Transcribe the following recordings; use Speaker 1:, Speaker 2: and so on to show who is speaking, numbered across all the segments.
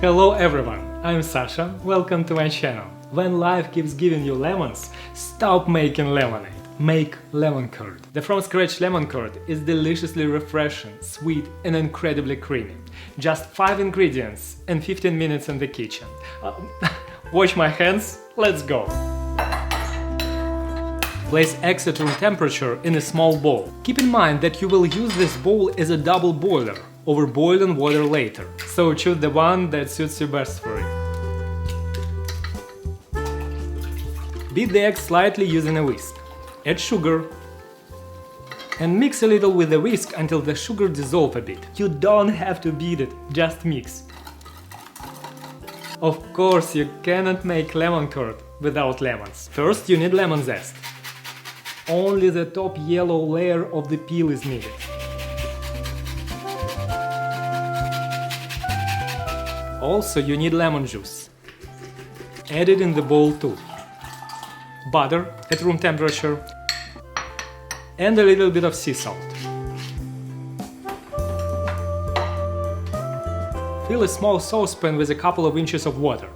Speaker 1: Hello everyone, I'm Sasha, welcome to my channel. When life keeps giving you lemons, stop making lemonade. Make lemon curd. The from scratch lemon curd is deliciously refreshing, sweet and incredibly creamy. Just 5 ingredients and 15 minutes in the kitchen. Wash my hands, let's go! Place eggs at room temperature in a small bowl. Keep in mind that you will use this bowl as a double boiler, over boiling water later, so choose the one that suits you best for it. Beat the eggs slightly using a whisk. Add sugar and mix a little with the whisk until the sugar dissolves a bit. You don't have to beat it, just mix. Of course, you cannot make lemon curd without lemons. First, you need lemon zest. Only the top yellow layer of the peel is needed. Also, you need lemon juice. Add it in the bowl too. Butter at room temperature and a little bit of sea salt. Fill a small saucepan with a couple of inches of water.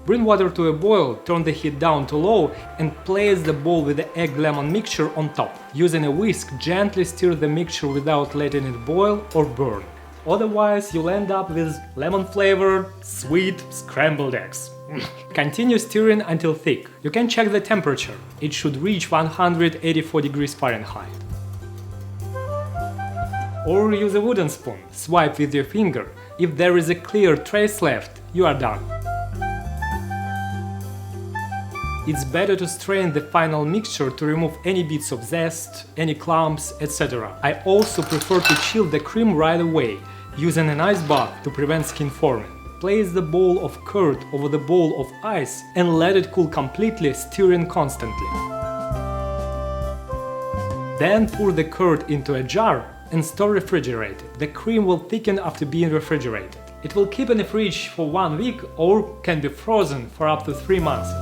Speaker 1: Bring water to a boil, turn the heat down to low and place the bowl with the egg-lemon mixture on top. Using a whisk, gently stir the mixture without letting it boil or burn. Otherwise, you'll end up with lemon-flavored, sweet, scrambled eggs. Continue stirring until thick. You can check the temperature. It should reach 184 degrees Fahrenheit. Or use a wooden spoon. Swipe with your finger. If there is a clear trace left, you are done. It's better to strain the final mixture to remove any bits of zest, any clumps, etc. I also prefer to chill the cream right away, using an ice bath to prevent skin forming. Place the bowl of curd over the bowl of ice and let it cool completely, stirring constantly. Then pour the curd into a jar and store refrigerated. The cream will thicken after being refrigerated. It will keep in the fridge for 1 week or can be frozen for up to 3 months.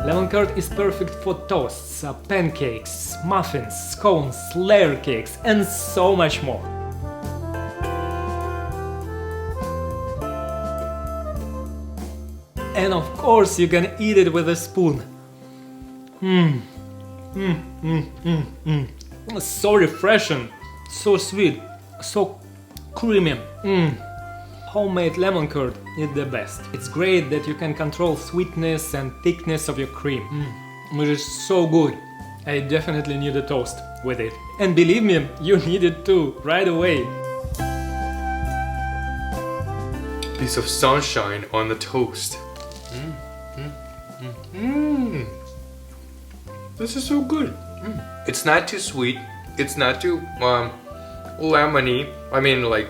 Speaker 1: Lemon curd is perfect for toasts, pancakes, muffins, scones, layer cakes and so much more. And of course you can eat it with a spoon. So refreshing, so sweet, so creamy. Homemade lemon curd is the best. It's great that you can control sweetness and thickness of your cream. It is so good. I definitely need a toast with it. And believe me, you need it too, right away.
Speaker 2: Piece of sunshine on the toast. This is so good. It's not too sweet. It's not too lemony. I mean, like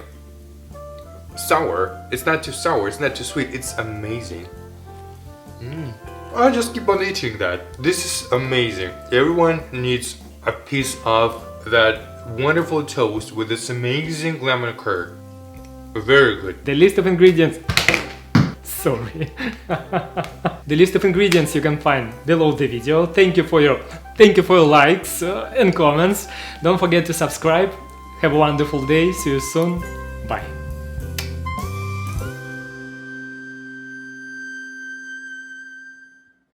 Speaker 2: sour. It's not too sour. It's not too sweet. It's amazing. I'll just keep on eating that. This is amazing. Everyone needs a piece of that wonderful toast with this amazing lemon curd. Very good.
Speaker 1: The list of ingredients. Sorry. The list of ingredients you can find below the video. Thank you for your likes and comments. Don't forget to subscribe. Have a wonderful day. See you soon. Bye.